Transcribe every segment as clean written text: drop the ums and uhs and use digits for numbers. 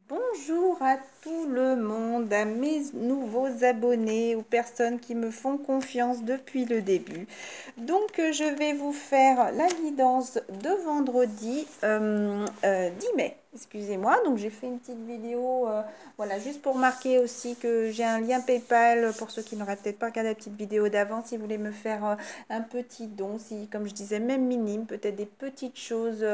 Bonjour à tout le monde, à mes nouveaux abonnés, aux personnes qui me font confiance depuis le début. Donc, je vais vous faire la guidance de vendredi 10 mai. Excusez-moi, donc j'ai fait une petite vidéo, voilà, juste pour marquer aussi que j'ai un lien PayPal pour ceux qui n'auraient peut-être pas regardé la petite vidéo d'avant, si vous voulez me faire un petit don, si, comme je disais, même minime, peut-être des petites choses,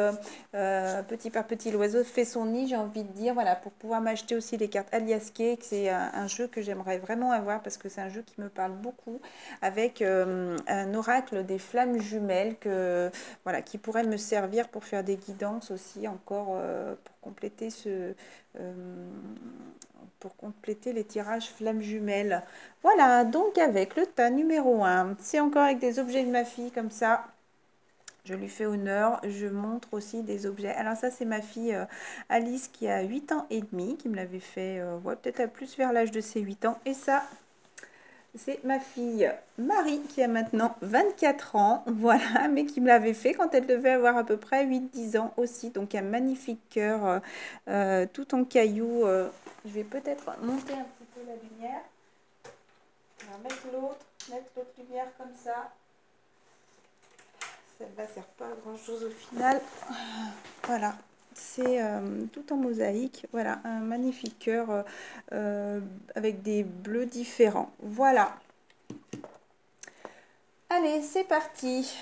petit par petit, l'oiseau fait son nid, j'ai envie de dire, voilà, pour pouvoir m'acheter aussi les cartes Alias Cake, c'est un jeu que j'aimerais vraiment avoir parce que c'est un jeu qui me parle beaucoup, avec un oracle des flammes jumelles voilà, qui pourrait me servir pour faire des guidances aussi encore pour compléter pour compléter les tirages flammes jumelles. Voilà, donc avec le tas numéro 1, c'est encore avec des objets de ma fille comme ça. Je lui fais honneur, je montre aussi des objets. Alors ça, c'est ma fille Alice qui a 8 ans et demi, qui me l'avait fait ouais, peut-être à plus vers l'âge de ses 8 ans. Et ça, c'est ma fille Marie qui a maintenant 24 ans, voilà, mais qui me l'avait fait quand elle devait avoir à peu près 8-10 ans aussi. Donc un magnifique cœur tout en cailloux. Je vais peut-être monter un petit peu la lumière. On va mettre l'autre lumière comme ça. Celle-là sert pas à grand chose au final. Voilà, c'est tout en mosaïque. Voilà, un magnifique cœur avec des bleus différents. Voilà. Allez, c'est parti.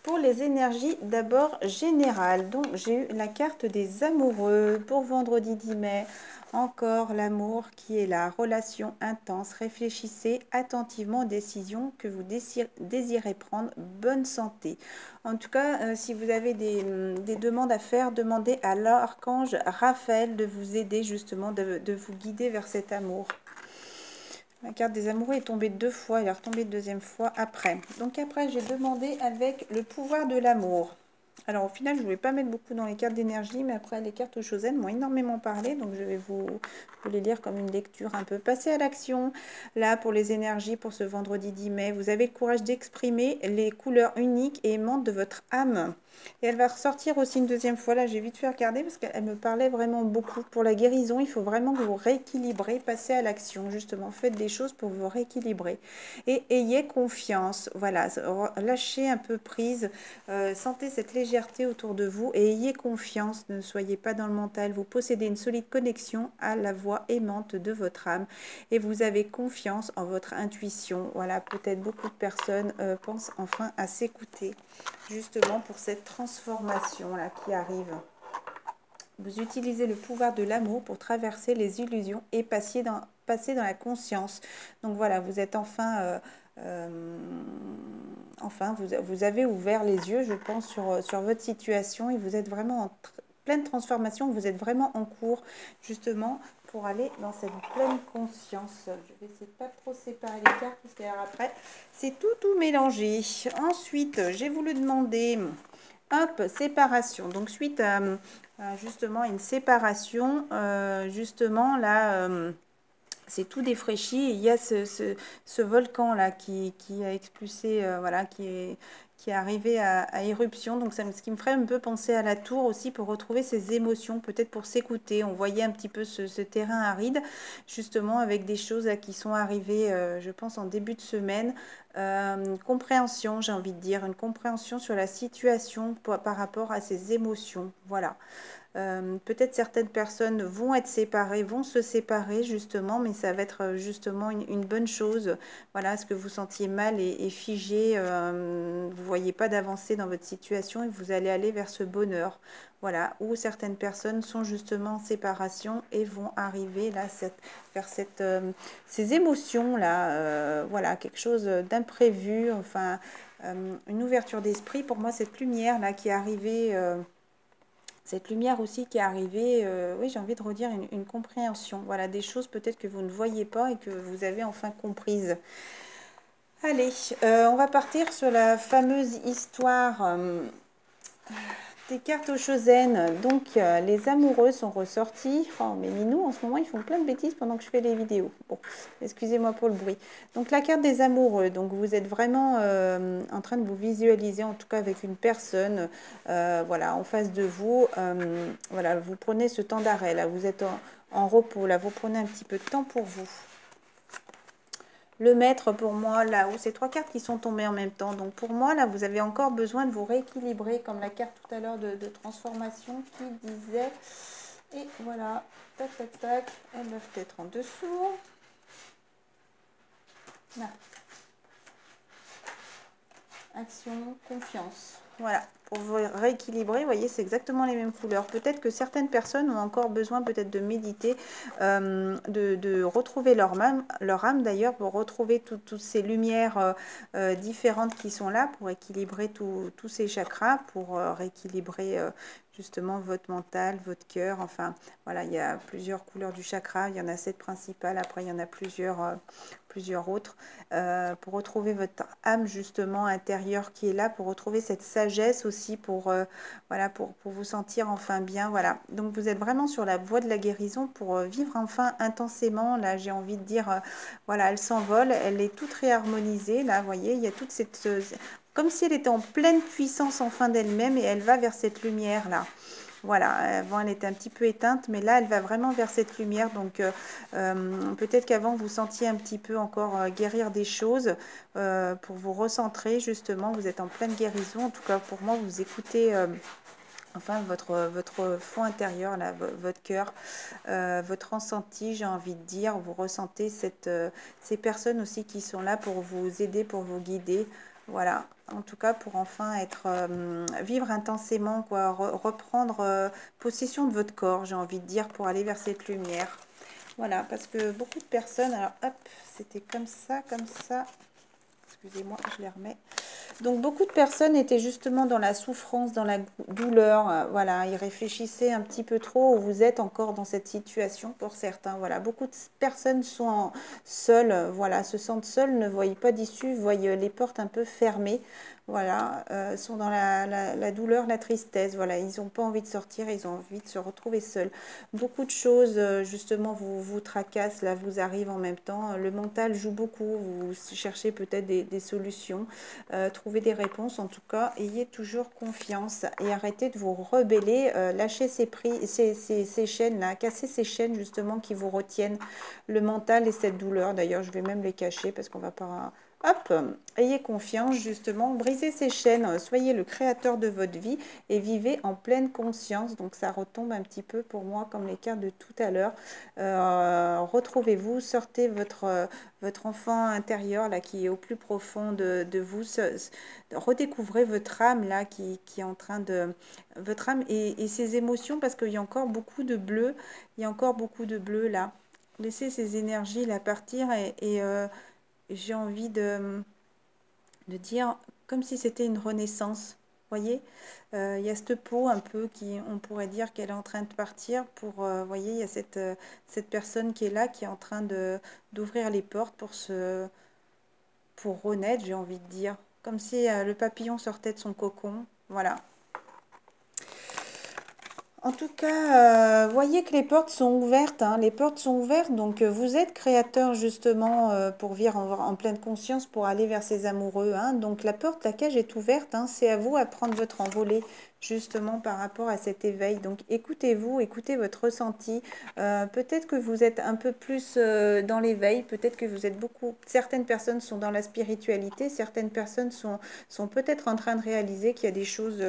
Pour les énergies, d'abord générales. Donc, j'ai eu la carte des amoureux pour vendredi 10 mai. Encore l'amour qui est la relation intense. Réfléchissez attentivement aux décisions que vous désirez prendre. Bonne santé. En tout cas, si vous avez des demandes à faire, demandez à l'archange Raphaël de vous aider justement, de vous guider vers cet amour. La carte des amoureux est tombée 2 fois, elle est retombée une deuxième fois après. Donc après, j'ai demandé avec le pouvoir de l'amour. Alors au final, je ne voulais pas mettre beaucoup dans les cartes d'énergie, mais après les cartes Chosen m'ont énormément parlé, donc je vais vous les lire comme une lecture un peu. Passez à l'action. Là, pour les énergies, pour ce vendredi 10 mai, vous avez le courage d'exprimer les couleurs uniques et aimantes de votre âme. Et elle va ressortir aussi une deuxième fois. Là, j'ai vite fait regarder parce qu'elle me parlait vraiment beaucoup. Pour la guérison, il faut vraiment que vous rééquilibrez, passez à l'action, justement. Faites des choses pour vous rééquilibrer. Et ayez confiance. Voilà, lâchez un peu prise. Sentez cette légèreté autour de vous et ayez confiance. Ne soyez pas dans le mental. Vous possédez une solide connexion à la voix aimante de votre âme. Et vous avez confiance en votre intuition. Voilà, peut-être beaucoup de personnes pensent enfin à s'écouter. Justement pour cette transformation là qui arrive. Vous utilisez le pouvoir de l'amour pour traverser les illusions et passer dans la conscience. Donc voilà, vous êtes enfin, vous avez ouvert les yeux, je pense, sur votre situation et vous êtes vraiment en pleine transformation. Vous êtes vraiment en cours, justement, pour aller dans cette pleine conscience. Je vais essayer de pas trop séparer les cartes parce qu'après, c'est tout mélangé. Ensuite, j'ai voulu demander... Hop, séparation. Donc, suite à justement une séparation, justement, là, c'est tout défraîchi. Et il y a ce volcan-là qui a expulsé, voilà, qui est arrivé à éruption. Donc, ce qui me ferait un peu penser à la tour aussi pour retrouver ses émotions, peut-être pour s'écouter. On voyait un petit peu ce terrain aride, justement, avec des choses qui sont arrivées, je pense, en début de semaine. Compréhension, j'ai envie de dire, une compréhension sur la situation par rapport à ses émotions. Voilà. Peut-être certaines personnes vont être séparées, vont se séparer justement, mais ça va être justement une bonne chose. Voilà, ce que vous sentiez mal et figé, vous ne voyez pas d'avancée dans votre situation et vous allez aller vers ce bonheur. Voilà, où certaines personnes sont justement en séparation et vont arriver là vers ces émotions-là. Voilà, quelque chose d'imprévu, enfin, une ouverture d'esprit. Pour moi, cette lumière-là qui est arrivée... cette lumière aussi qui est arrivée, oui, j'ai envie de redire une compréhension. Voilà, des choses peut-être que vous ne voyez pas et que vous avez enfin comprises. Allez, on va partir sur la fameuse histoire Des cartes aux Chosen, donc les amoureux sont ressortis. Oh, mes minous, en ce moment, ils font plein de bêtises pendant que je fais les vidéos. Bon, excusez-moi pour le bruit. Donc la carte des amoureux, donc vous êtes vraiment en train de vous visualiser, en tout cas avec une personne, voilà, en face de vous. Voilà, vous prenez ce temps d'arrêt, là, vous êtes en repos, là, vous prenez un petit peu de temps pour vous. Le maître, pour moi, là-haut, c'est 3 cartes qui sont tombées en même temps. Donc, pour moi, là, vous avez encore besoin de vous rééquilibrer, comme la carte tout à l'heure de transformation qui disait. Et voilà, tac, tac, tac, elles doivent être en dessous. Là. Action, confiance. Voilà, pour vous rééquilibrer, vous voyez, c'est exactement les mêmes couleurs. Peut-être que certaines personnes ont encore besoin peut-être de méditer, de retrouver leur âme d'ailleurs, pour retrouver toutes ces lumières différentes qui sont là, pour équilibrer tous ces chakras, pour rééquilibrer justement votre mental, votre cœur. Enfin, voilà, il y a plusieurs couleurs du chakra, il y en a 7 principales, après il y en a plusieurs autres, pour retrouver votre âme justement intérieure qui est là, pour retrouver cette sagesse aussi, voilà, pour vous sentir enfin bien. Voilà, donc vous êtes vraiment sur la voie de la guérison pour vivre enfin intensément. Là, j'ai envie de dire, voilà, elle s'envole, elle est toute réharmonisée. Là, vous voyez, il y a toute cette... comme si elle était en pleine puissance enfin d'elle-même, et elle va vers cette lumière-là. Voilà, avant elle était un petit peu éteinte, mais là elle va vraiment vers cette lumière. Donc peut-être qu'avant vous sentiez un petit peu encore guérir des choses, pour vous recentrer justement. Vous êtes en pleine guérison, en tout cas pour moi. Vous écoutez enfin votre fond intérieur, là, votre cœur, votre ressenti, j'ai envie de dire. Vous ressentez ces personnes aussi qui sont là pour vous aider, pour vous guider. Voilà, en tout cas pour enfin vivre intensément, quoi, reprendre possession de votre corps, j'ai envie de dire, pour aller vers cette lumière. Voilà, parce que beaucoup de personnes, alors hop, c'était comme ça, excusez-moi, je les remets. Donc beaucoup de personnes étaient justement dans la souffrance, dans la douleur, voilà, ils réfléchissaient un petit peu trop, ou vous êtes encore dans cette situation pour certains. Voilà, beaucoup de personnes sont seules, voilà, se sentent seules, ne voient pas d'issue, voient les portes un peu fermées. Voilà, sont dans la douleur, la tristesse. Voilà, ils n'ont pas envie de sortir, ils ont envie de se retrouver seuls. Beaucoup de choses, justement, vous tracassent, là, vous arrivent en même temps. Le mental joue beaucoup, vous cherchez peut-être des solutions, trouver des réponses. En tout cas, ayez toujours confiance et arrêtez de vous rebeller, lâchez ces chaînes-là, cassez ces chaînes, justement, qui vous retiennent, le mental et cette douleur. D'ailleurs, je vais même les cacher parce qu'on va pas... Hop, ayez confiance justement, brisez ces chaînes, soyez le créateur de votre vie et vivez en pleine conscience. Donc ça retombe un petit peu pour moi comme les cartes de tout à l'heure. Retrouvez-vous, sortez votre enfant intérieur là qui est au plus profond de vous. Redécouvrez votre âme là qui est en train de... Votre âme et ses émotions, parce qu'il y a encore beaucoup de bleu, il y a encore beaucoup de bleu là. Laissez ces énergies là partir et j'ai envie de dire comme si c'était une renaissance. Voyez, il y a cette peau un peu qui, on pourrait dire qu'elle est en train de partir pour, voyez, il y a cette personne qui est là, qui est en train d'ouvrir les portes pour renaître, j'ai envie de dire. Comme si le papillon sortait de son cocon. Voilà. En tout cas, voyez que les portes sont ouvertes, hein, les portes sont ouvertes, donc vous êtes créateur justement pour vivre en pleine conscience, pour aller vers ses amoureux, hein. Donc la porte, la cage est ouverte, hein, c'est à vous à prendre votre envolée justement par rapport à cet éveil. Donc écoutez-vous, écoutez votre ressenti. Peut-être que vous êtes un peu plus dans l'éveil, peut-être que vous êtes certaines personnes sont dans la spiritualité, certaines personnes sont peut-être en train de réaliser qu'il y a des choses,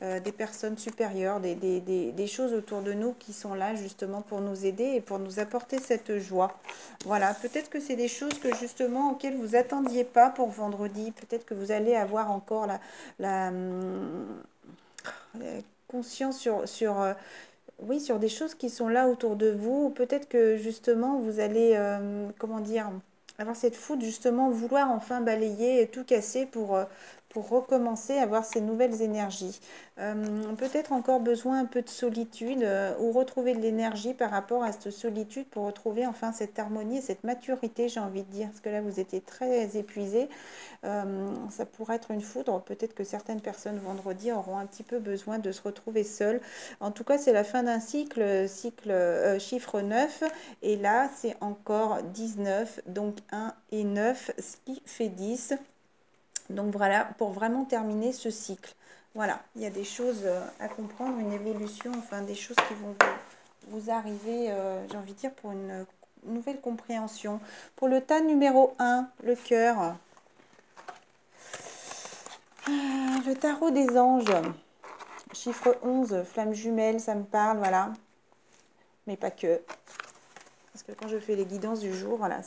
des personnes supérieures, des choses autour de nous qui sont là justement pour nous aider et pour nous apporter cette joie. Voilà, peut-être que c'est des choses que justement auxquelles vous attendiez pas pour vendredi. Peut-être que vous allez avoir encore la conscience oui, sur des choses qui sont là autour de vous. Peut-être que justement vous allez, comment dire, avoir cette foudre justement, vouloir enfin balayer et tout casser pour recommencer à avoir ces nouvelles énergies. Peut-être encore besoin un peu de solitude ou retrouver de l'énergie par rapport à cette solitude pour retrouver enfin cette harmonie et cette maturité, j'ai envie de dire, parce que là vous étiez très épuisé. Ça pourrait être une foudre, peut-être que certaines personnes vendredi auront un petit peu besoin de se retrouver seules. En tout cas, c'est la fin d'un cycle, chiffre 9, et là c'est encore 19, donc 1 et 9, ce qui fait 10. Donc voilà, pour vraiment terminer ce cycle. Voilà, il y a des choses à comprendre, une évolution, enfin des choses qui vont vous arriver, j'ai envie de dire, pour une nouvelle compréhension. Pour le tas numéro 1, le cœur. Le tarot des anges, chiffre 11, flamme jumelle, ça me parle, voilà. Mais pas que. Parce que quand je fais les guidances du jour, voilà,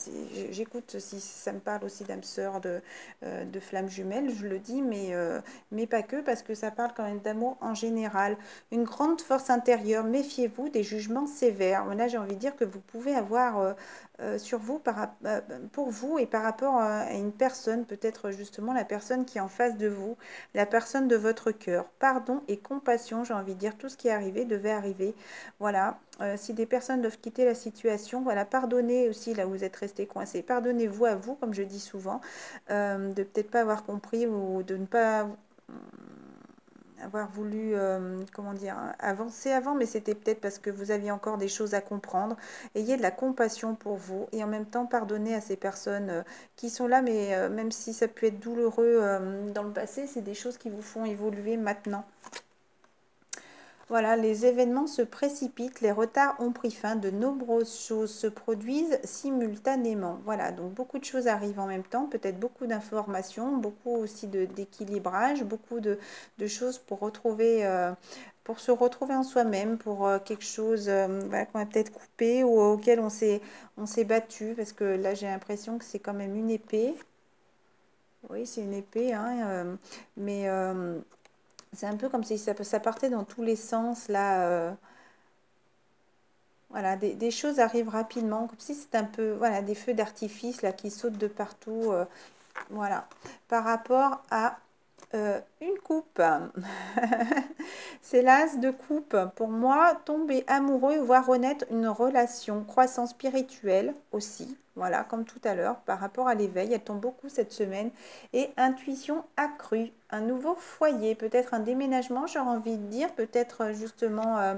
j'écoute si ça me parle aussi d'âme sœur, de flamme jumelle, je le dis, mais pas que, parce que ça parle quand même d'amour en général. Une grande force intérieure, méfiez-vous des jugements sévères. Là, j'ai envie de dire que vous pouvez avoir sur vous, pour vous et par rapport à une personne, peut-être justement la personne qui est en face de vous, la personne de votre cœur. Pardon et compassion, j'ai envie de dire, tout ce qui est arrivé devait arriver. Voilà. Si des personnes doivent quitter la situation, voilà, pardonnez aussi là où vous êtes resté coincé. Pardonnez-vous à vous, comme je dis souvent, de peut-être pas avoir compris ou de ne pas avoir voulu, comment dire, avancer avant, mais c'était peut-être parce que vous aviez encore des choses à comprendre. Ayez de la compassion pour vous et en même temps pardonnez à ces personnes qui sont là, mais même si ça peut être douloureux dans le passé, c'est des choses qui vous font évoluer maintenant. Voilà, les événements se précipitent, les retards ont pris fin, de nombreuses choses se produisent simultanément. Voilà, donc beaucoup de choses arrivent en même temps, peut-être beaucoup d'informations, beaucoup aussi d'équilibrage, beaucoup de choses pour retrouver, pour se retrouver en soi-même, pour quelque chose voilà, qu'on a peut-être coupé ou auquel on s'est battu, parce que là j'ai l'impression que c'est quand même une épée. Oui, c'est une épée, hein, mais c'est un peu comme si ça partait dans tous les sens, là. Voilà, des choses arrivent rapidement, comme si c'était un peu, voilà, des feux d'artifice, là, qui sautent de partout. Voilà. Par rapport à une coupe. C'est l'as de coupe. Pour moi, tomber amoureux, voir renaître une relation, croissance spirituelle aussi. Voilà, comme tout à l'heure, par rapport à l'éveil, elle tombe beaucoup cette semaine. Et intuition accrue, un nouveau foyer, peut-être un déménagement, j'aurais envie de dire, peut-être justement...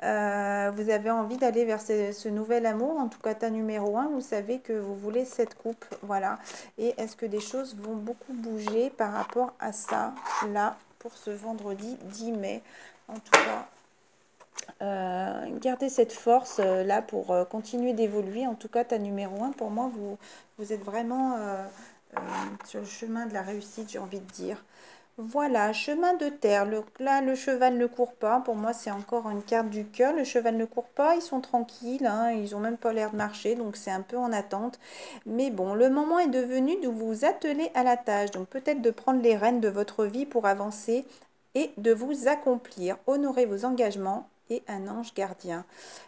vous avez envie d'aller vers ce nouvel amour, en tout cas tas numéro 1, vous savez que vous voulez cette coupe, voilà. Et est-ce que des choses vont beaucoup bouger par rapport à ça, là, pour ce vendredi 10 mai, en tout cas. Gardez cette force là pour continuer d'évoluer. En tout cas, tas numéro 1, pour moi, vous êtes vraiment sur le chemin de la réussite, j'ai envie de dire. Voilà, chemin de terre. Là, le cheval ne court pas. Pour moi, c'est encore une carte du cœur. Le cheval ne court pas. Ils sont tranquilles. Hein, ils n'ont même pas l'air de marcher. Donc, c'est un peu en attente. Mais bon, le moment est devenu de vous atteler à la tâche. Donc, peut-être de prendre les rênes de votre vie pour avancer et de vous accomplir. Honorez vos engagements et un ange gardien.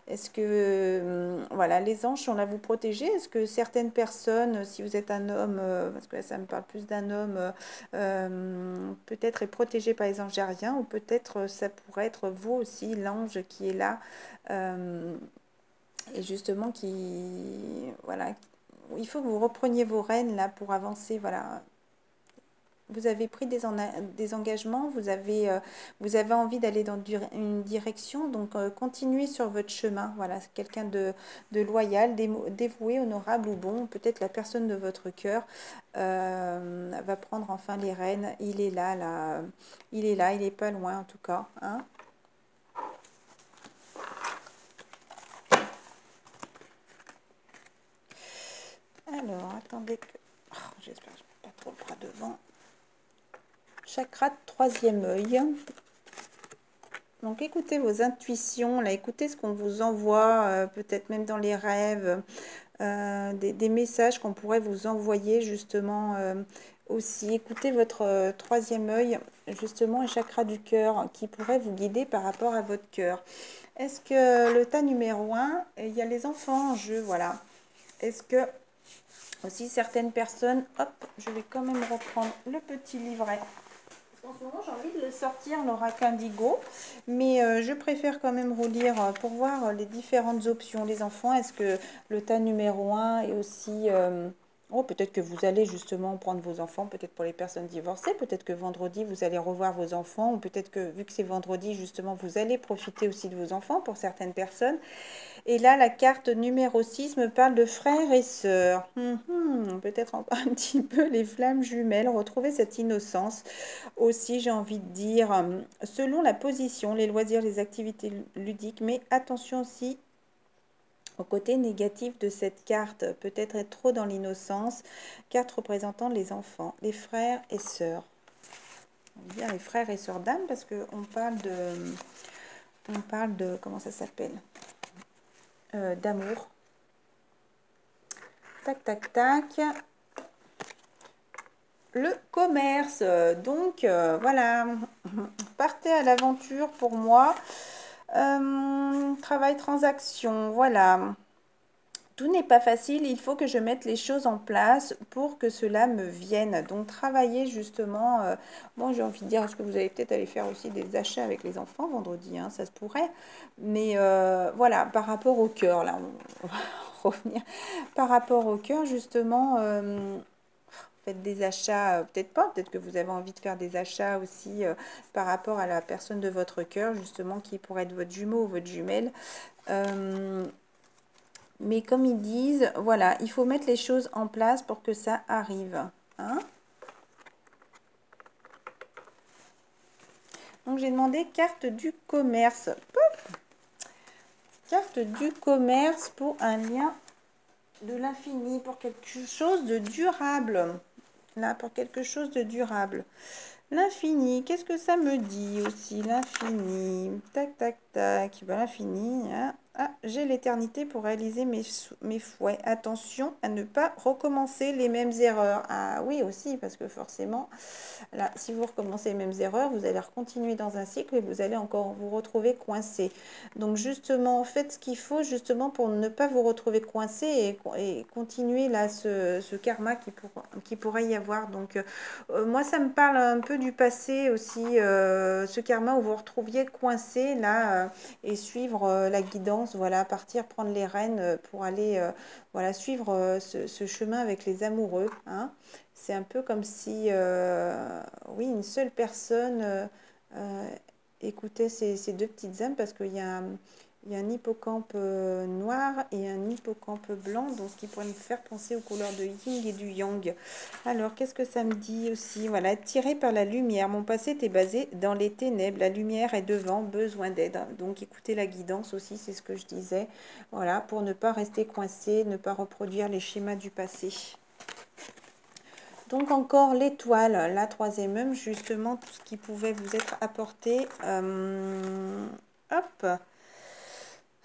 Est-ce que, voilà, les anges sont là vous protéger? Est-ce que certaines personnes, si vous êtes un homme, parce que là, ça me parle plus d'un homme, peut-être est protégé par les anges gardiens, ou peut-être ça pourrait être vous aussi, l'ange qui est là, et justement qui, voilà, il faut que vous repreniez vos rênes là pour avancer, voilà. Vous avez pris des engagements, vous avez envie d'aller dans une direction, donc continuez sur votre chemin. Voilà, c'est quelqu'un de loyal, dévoué, honorable ou bon. Peut-être la personne de votre cœur va prendre enfin les rênes. Il est là, là. Il est là, il n'est pas loin en tout cas. Hein. Alors, attendez que... Oh, j'espère que je ne mets pas trop le bras devant. Chakra de troisième œil. Donc écoutez vos intuitions, là, écoutez ce qu'on vous envoie, peut-être même dans les rêves, des messages qu'on pourrait vous envoyer justement aussi. Écoutez votre troisième œil, justement, un chakra du cœur qui pourrait vous guider par rapport à votre cœur. Est-ce que le tas numéro 1, il y a les enfants en jeu, voilà. Est-ce que Aussi, certaines personnes, hop, je vais quand même reprendre le petit livret. En ce moment, j'ai envie de le sortir, l'oracle indigo, mais je préfère quand même relire pour voir les différentes options. Les enfants, est-ce que le tas numéro 1 est aussi... Oh, peut-être que vous allez justement prendre vos enfants, peut-être pour les personnes divorcées, peut-être que vendredi, vous allez revoir vos enfants, ou peut-être que, vu que c'est vendredi, justement, vous allez profiter aussi de vos enfants pour certaines personnes. Et là, la carte numéro 6 me parle de frères et sœurs. Peut-être encore un petit peu les flammes jumelles, retrouver cette innocence. Aussi, j'ai envie de dire, selon la position, les loisirs, les activités ludiques, mais attention aussi au côté négatif de cette carte, peut-être être trop dans l'innocence. Carte représentant les enfants, les frères et sœurs. On dit bien les frères et sœurs d'âme parce qu'on parle de, comment ça s'appelle, d'amour. Tac, tac, tac. Le commerce. Donc, voilà. Partez à l'aventure pour moi. Travail, transaction. Voilà. Tout n'est pas facile, il faut que je mette les choses en place pour que cela me vienne. Donc, travailler justement, bon, j'ai envie de dire, est-ce que vous allez peut-être aller faire aussi des achats avec les enfants vendredi, hein, ça se pourrait. Mais voilà, par rapport au cœur, là, on va revenir. Par rapport au cœur, justement, faites des achats, peut-être pas, peut-être que vous avez envie de faire des achats aussi par rapport à la personne de votre cœur, justement, qui pourrait être votre jumeau ou votre jumelle. Mais comme ils disent, voilà, il faut mettre les choses en place pour que ça arrive. Hein? Donc, j'ai demandé carte du commerce. Pouf, carte du commerce pour un lien de l'infini, pour quelque chose de durable. Là, pour quelque chose de durable. L'infini, qu'est-ce que ça me dit aussi? L'infini, tac, tac, tac. Ben, l'infini, hein. Ah, j'ai l'éternité pour réaliser mes fouets. Attention à ne pas recommencer les mêmes erreurs. Ah oui, aussi, parce que forcément, là, si vous recommencez les mêmes erreurs, vous allez continuer dans un cycle et vous allez encore vous retrouver coincé. Donc, justement, faites ce qu'il faut, justement, pour ne pas vous retrouver coincé et continuer, là, ce karma qui pourrait y avoir. Donc, moi, ça me parle un peu du passé aussi, ce karma où vous vous retrouviez coincé, là, et suivre la guidance. Voilà, partir, prendre les rênes pour aller voilà, suivre ce chemin avec les amoureux. Hein. C'est un peu comme si, oui, une seule personne écoutait ces deux petites âmes parce qu'il y a un hippocampe noir et un hippocampe blanc, donc ce qui pourrait me faire penser aux couleurs de yin et du yang. Alors, qu'est-ce que ça me dit aussi? Voilà, tiré par la lumière. Mon passé était basé dans les ténèbres. La lumière est devant, besoin d'aide. Donc, écoutez la guidance aussi, c'est ce que je disais. Voilà, pour ne pas rester coincé, ne pas reproduire les schémas du passé. Donc encore l'étoile, la troisième œuvre, justement, tout ce qui pouvait vous être apporté. Hop,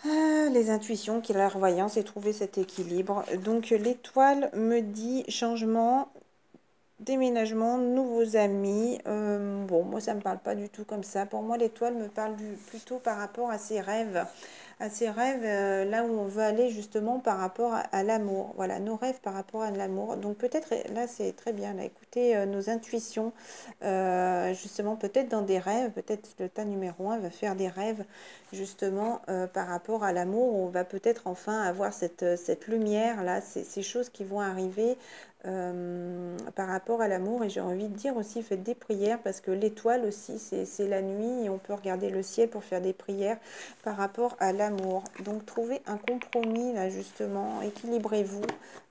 les intuitions, qui est la voyance et trouver cet équilibre. Donc l'étoile me dit changement, déménagement, nouveaux amis. Bon, moi ça me parle pas du tout comme ça. Pour moi l'étoile me parle plutôt par rapport à ses rêves. À ses rêves, là où on veut aller justement par rapport à l'amour. Voilà, nos rêves par rapport à l'amour. Donc peut-être, là c'est très bien, là, écoutez nos intuitions, justement peut-être dans des rêves, peut-être le tas numéro 1 va faire des rêves justement par rapport à l'amour, où on va peut-être enfin avoir cette lumière, là, ces choses qui vont arriver par rapport à l'amour. Et j'ai envie de dire aussi, faites des prières, parce que l'étoile aussi, c'est la nuit, et on peut regarder le ciel pour faire des prières par rapport à l'amour. Donc trouvez un compromis là justement, équilibrez-vous,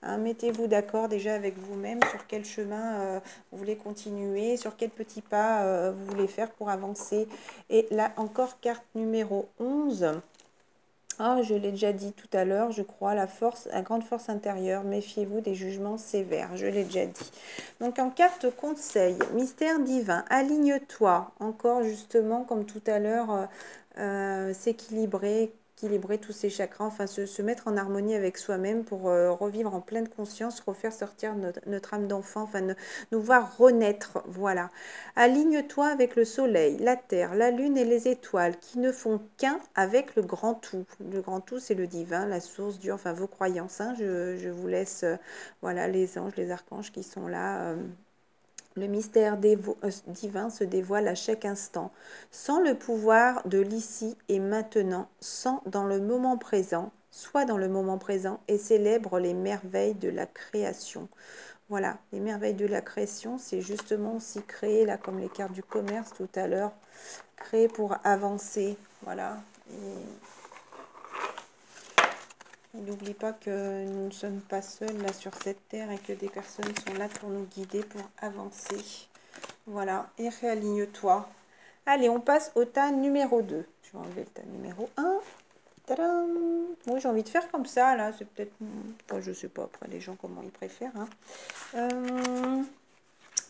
hein, mettez-vous d'accord déjà avec vous-même sur quel chemin vous voulez continuer, sur quel petit pas vous voulez faire pour avancer. Et là encore, carte numéro 11. Ah, je l'ai déjà dit tout à l'heure, je crois, la grande force intérieure, méfiez-vous des jugements sévères, je l'ai déjà dit. Donc en carte conseil, mystère divin, aligne-toi, encore justement comme tout à l'heure, s'équilibrer, rééquilibrer tous ces chakras, enfin se mettre en harmonie avec soi-même pour revivre en pleine conscience, refaire sortir notre âme d'enfant, enfin nous voir renaître, voilà. Aligne-toi avec le soleil, la terre, la lune et les étoiles qui ne font qu'un avec le grand tout. Le grand tout, c'est le divin, la source, Dieu, enfin vos croyances. Hein. Je vous laisse, voilà, les anges, les archanges qui sont là. Le mystère divin se dévoile à chaque instant, sans le pouvoir de l'ici et maintenant, sans dans le moment présent, soit dans le moment présent et célèbre les merveilles de la création. Voilà, les merveilles de la création, c'est justement aussi créer, là, comme les cartes du commerce tout à l'heure, créer pour avancer, voilà. Et n'oublie pas que nous ne sommes pas seuls là sur cette terre et que des personnes sont là pour nous guider, pour avancer. Voilà, et réaligne-toi. Allez, on passe au tas numéro 2. Je vais enlever le tas numéro 1. Tadam! Oui, j'ai envie de faire comme ça, là. C'est peut-être... Enfin, je sais pas, après, les gens, comment ils préfèrent. Hein.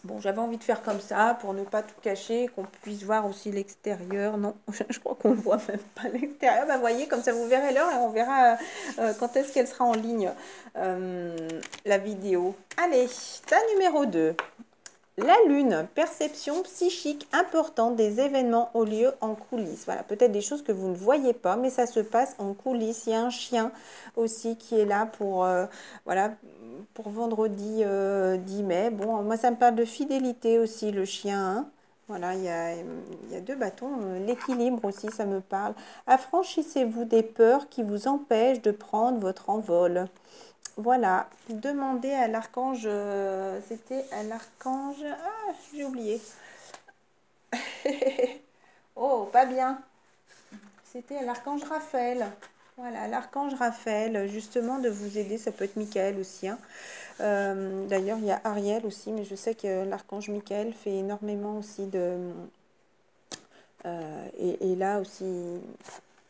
Bon, j'avais envie de faire comme ça, pour ne pas tout cacher, qu'on puisse voir aussi l'extérieur. Non, je crois qu'on ne voit même pas l'extérieur. Bah, voyez, comme ça, vous verrez l'heure et on verra quand est-ce qu'elle sera en ligne, la vidéo. Allez, tas numéro 2. La lune, perception psychique importante des événements au lieu en coulisses. Voilà, peut-être des choses que vous ne voyez pas, mais ça se passe en coulisses. Il y a un chien aussi qui est là pour, voilà, pour vendredi 10 mai. Bon, moi, ça me parle de fidélité aussi, le chien. Hein. Voilà, il y a deux bâtons. L'équilibre aussi, ça me parle. Affranchissez-vous des peurs qui vous empêchent de prendre votre envol. Voilà, demandez à l'archange, c'était à l'archange, ah, j'ai oublié. Oh, pas bien. C'était à l'archange Raphaël. Voilà, l'archange Raphaël, justement, de vous aider. Ça peut être Michael aussi. Hein. D'ailleurs, il y a Ariel aussi, mais je sais que l'archange Michael fait énormément aussi de... et là aussi,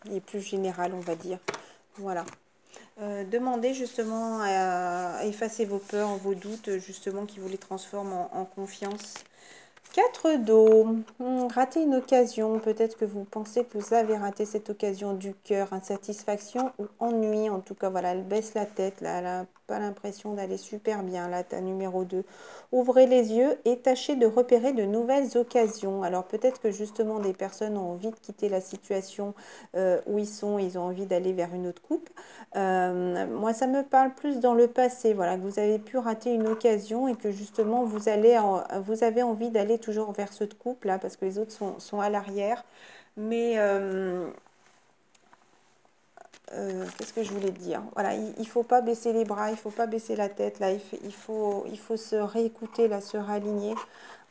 il est plus général, on va dire. Voilà. Demandez justement à effacer vos peurs, vos doutes, justement, qui vous les transforment en confiance. 4 d'eau. Rater une occasion. Peut-être que vous pensez que vous avez raté cette occasion du cœur. Insatisfaction ou ennui. En tout cas, voilà, elle baisse la tête. Là, elle n'a pas l'impression d'aller super bien. Là, ta numéro 2. Ouvrez les yeux et tâchez de repérer de nouvelles occasions. Alors, peut-être que justement, des personnes ont envie de quitter la situation où ils sont. Ils ont envie d'aller vers une autre coupe. Moi, ça me parle plus dans le passé. Voilà, que vous avez pu rater une occasion et que justement, vous avez envie d'aller toujours vers ce couple là parce que les autres sont à l'arrière. Mais qu'est-ce que je voulais dire? Voilà, il ne faut pas baisser les bras, il ne faut pas baisser la tête. Là, il faut se réécouter, là, se réaligner.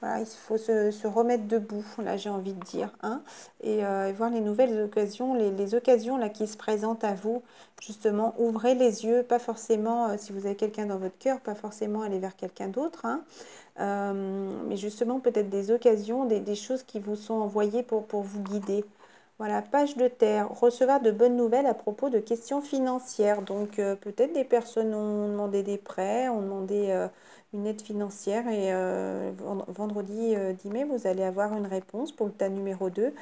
Voilà, il faut se remettre debout, là, j'ai envie de dire. Hein, et voir les nouvelles occasions, les occasions là, qui se présentent à vous. Justement, ouvrez les yeux, pas forcément, si vous avez quelqu'un dans votre cœur, pas forcément aller vers quelqu'un d'autre. Hein, mais justement, peut-être des occasions, des choses qui vous sont envoyées pour vous guider. Voilà, page de terre, recevoir de bonnes nouvelles à propos de questions financières. Donc, peut-être des personnes ont demandé des prêts, ont demandé une aide financière et vendredi 10 mai, vous allez avoir une réponse pour le tas numéro 2.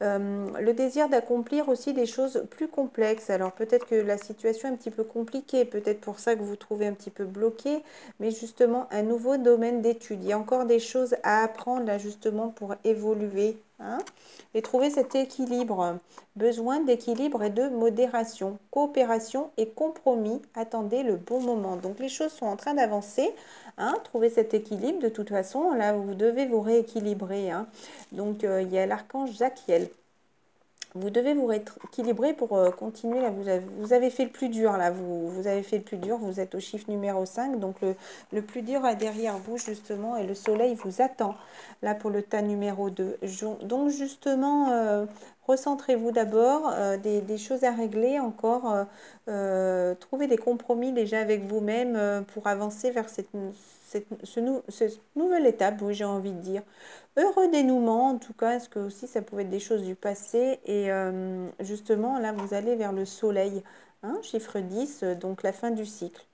Le désir d'accomplir aussi des choses plus complexes. Alors, peut-être que la situation est un petit peu compliquée, peut-être pour ça que vous vous trouvez un petit peu bloqué, mais justement, un nouveau domaine d'études. Il y a encore des choses à apprendre là, justement, pour évoluer. Hein, et trouver cet équilibre. Besoin d'équilibre et de modération. Coopération et compromis. Attendez le bon moment. Donc les choses sont en train d'avancer. Hein, trouver cet équilibre. De toute façon, là, vous devez vous rééquilibrer. Hein. Donc il y a l'archange Zachiel. Vous devez vous rééquilibrer pour continuer. Là, vous avez fait le plus dur. Là, vous avez fait le plus dur. Vous êtes au chiffre numéro 5. Donc, le plus dur est derrière vous, justement. Et le soleil vous attend, là, pour le tas numéro 2. Donc, justement, recentrez-vous d'abord. Des choses à régler encore. Trouvez des compromis déjà avec vous-même pour avancer vers cette nouvelle étape, oui, j'ai envie de dire. Heureux dénouement, en tout cas, est-ce que aussi ça pouvait être des choses du passé et justement, là, vous allez vers le soleil, hein, chiffre 10, donc la fin du cycle.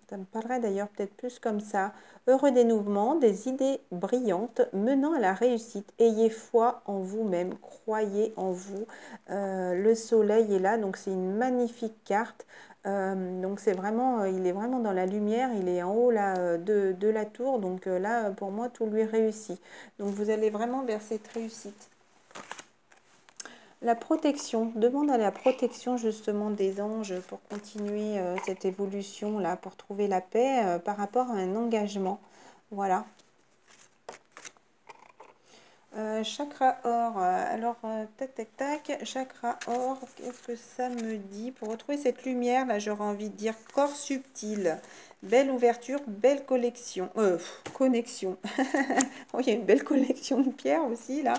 Ça me parlerait d'ailleurs peut-être plus comme ça. Heureux dénouement, des idées brillantes menant à la réussite. Ayez foi en vous-même, croyez en vous. Le soleil est là, donc c'est une magnifique carte. Donc c'est vraiment, il est vraiment dans la lumière, il est en haut là de la tour. Donc là, pour moi, tout lui réussit. Donc vous allez vraiment vers cette réussite. La protection, demande à la protection justement des anges pour continuer cette évolution là, pour trouver la paix par rapport à un engagement. Voilà. Chakra or, alors tac tac tac, chakra or, qu'est-ce que ça me dit? Pour retrouver cette lumière, là j'aurais envie de dire corps subtil, belle ouverture, belle connexion. Oh, il y a une belle collection de pierres aussi là.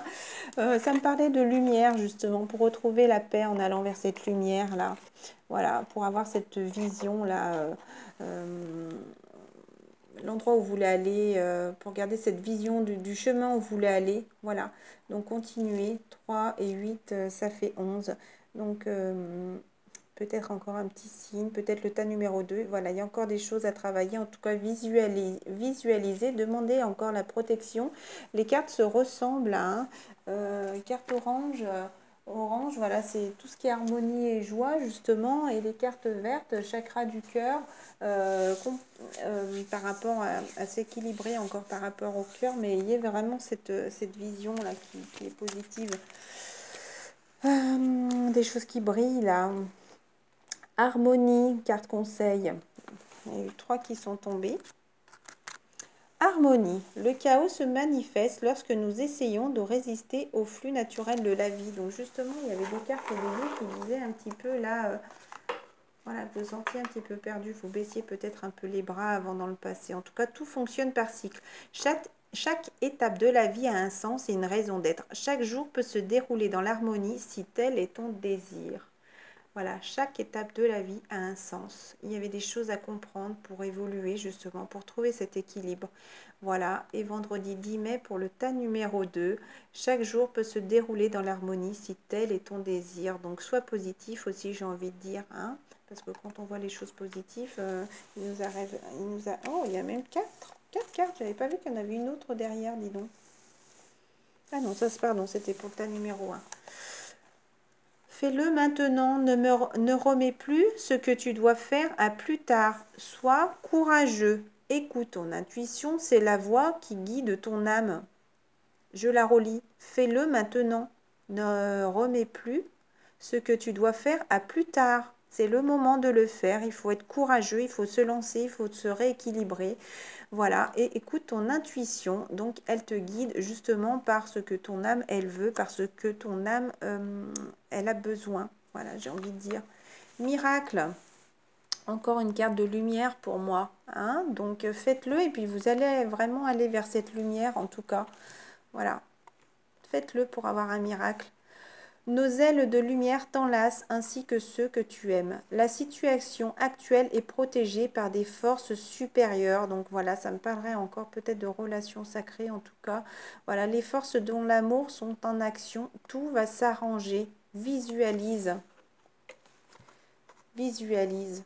Ça me parlait de lumière justement, pour retrouver la paix en allant vers cette lumière là. Voilà, pour avoir cette vision là. L'endroit où vous voulez aller, pour garder cette vision du chemin où vous voulez aller. Voilà, donc continuez. 3 et 8, ça fait 11. Donc, peut-être encore un petit signe, peut-être le tas numéro 2. Voilà, il y a encore des choses à travailler. En tout cas, visualiser, demandez encore la protection. Les cartes se ressemblent à carte orange. Orange, voilà, c'est tout ce qui est harmonie et joie, justement. Et les cartes vertes, chakra du cœur, par rapport à s'équilibrer encore par rapport au cœur. Mais il y a vraiment cette vision-là qui est positive. Des choses qui brillent, là. Harmonie, carte conseil. Il y a eu 3 qui sont tombés. Harmonie. Le chaos se manifeste lorsque nous essayons de résister au flux naturel de la vie. Donc justement, il y avait des cartes au début qui disaient un petit peu là, voilà, vous vous sentiez un petit peu perdu, vous baissiez peut-être un peu les bras avant dans le passé. En tout cas, tout fonctionne par cycle. Chaque étape de la vie a un sens et une raison d'être. Chaque jour peut se dérouler dans l'harmonie si tel est ton désir. Voilà, chaque étape de la vie a un sens. Il y avait des choses à comprendre pour évoluer justement, pour trouver cet équilibre. Voilà, et vendredi 10 mai pour le tas numéro 2. Chaque jour peut se dérouler dans l'harmonie si tel est ton désir. Donc sois positif aussi, j'ai envie de dire. Hein, parce que quand on voit les choses positives, il nous arrive, oh, il y a même 4 cartes. J'avais pas vu qu'il y en avait une autre derrière, dis donc. Ah non, ça, pardon, c'était pour le tas numéro 1. Fais-le maintenant, ne remets plus ce que tu dois faire à plus tard. Sois courageux. Écoute ton intuition, c'est la voix qui guide ton âme. Je la relis. Fais-le maintenant. Ne remets plus ce que tu dois faire à plus tard. C'est le moment de le faire. Il faut être courageux, il faut se lancer, il faut se rééquilibrer. Voilà, et écoute ton intuition, donc elle te guide justement par ce que ton âme, elle veut, parce que ton âme, elle a besoin. Voilà, j'ai envie de dire. Miracle, encore une carte de lumière pour moi. Hein, donc faites-le et puis vous allez vraiment aller vers cette lumière en tout cas. Voilà, faites-le pour avoir un miracle. Nos ailes de lumière t'enlacent ainsi que ceux que tu aimes. La situation actuelle est protégée par des forces supérieures. Donc voilà, ça me parlerait encore peut-être de relations sacrées en tout cas. Voilà, les forces dont l'amour sont en action. Tout va s'arranger. Visualise. Visualise.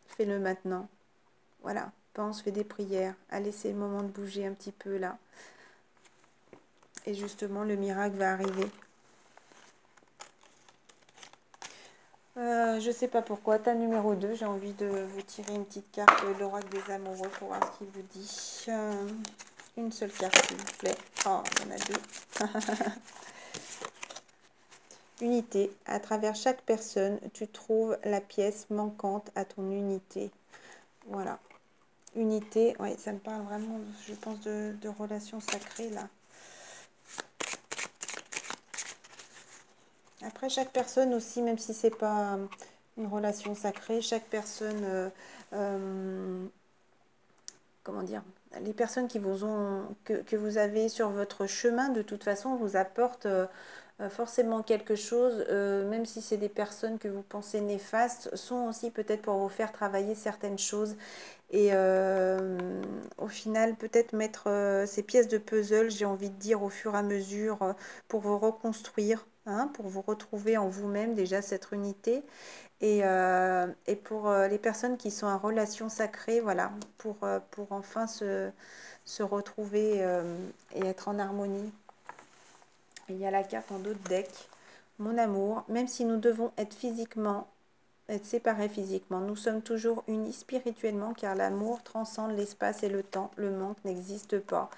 Fais-le maintenant. Voilà, pense, fais des prières. Allez, c'est le moment de bouger un petit peu là. Et justement, le miracle va arriver. Je sais pas pourquoi. Tas numéro 2, j'ai envie de vous tirer une petite carte de l'oracle des amoureux pour voir ce qu'il vous dit. Une seule carte, s'il vous plaît. Oh, il y en a 2. Unité. À travers chaque personne, tu trouves la pièce manquante à ton unité. Voilà. Unité, ouais, ça me parle vraiment, je pense, de relations sacrées, là. Après, chaque personne aussi, même si c'est pas une relation sacrée, chaque personne, comment dire, les personnes qui vous ont, que vous avez sur votre chemin, de toute façon, vous apportent forcément quelque chose, même si c'est des personnes que vous pensez néfastes, sont aussi peut-être pour vous faire travailler certaines choses. Et au final, peut-être mettre ces pièces de puzzle, j'ai envie de dire, au fur et à mesure, pour vous reconstruire. hein, pour vous retrouver en vous-même, déjà cette unité. Et pour les personnes qui sont en relation sacrée, voilà, pour enfin se retrouver et être en harmonie. Et il y a la carte en dos de deck, mon amour, même si nous devons être séparés physiquement, nous sommes toujours unis spirituellement car l'amour transcende l'espace et le temps, le manque n'existe pas.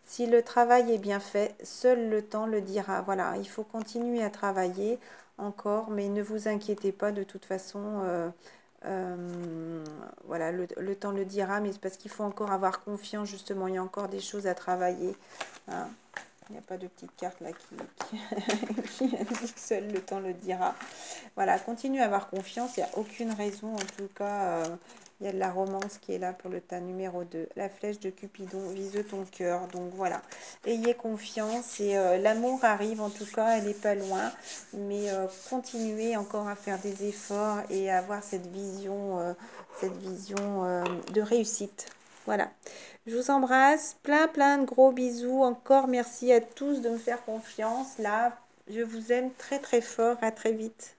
Si le travail est bien fait, seul le temps le dira. Voilà, il faut continuer à travailler encore, mais ne vous inquiétez pas, de toute façon, voilà, le temps le dira, mais c'est parce qu'il faut encore avoir confiance, justement, il y a encore des choses à travailler. Hein. Il n'y a pas de petite carte là qui indique seul le temps le dira. Voilà, continue à avoir confiance, il n'y a aucune raison, en tout cas, il y a de la romance qui est là pour le tas numéro 2. La flèche de Cupidon vise ton cœur, donc voilà. Ayez confiance et l'amour arrive, en tout cas, elle n'est pas loin, mais continuez encore à faire des efforts et à avoir cette vision de réussite. Voilà. Je vous embrasse, plein de gros bisous. Encore merci à tous de me faire confiance. Là, je vous aime très fort. À très vite.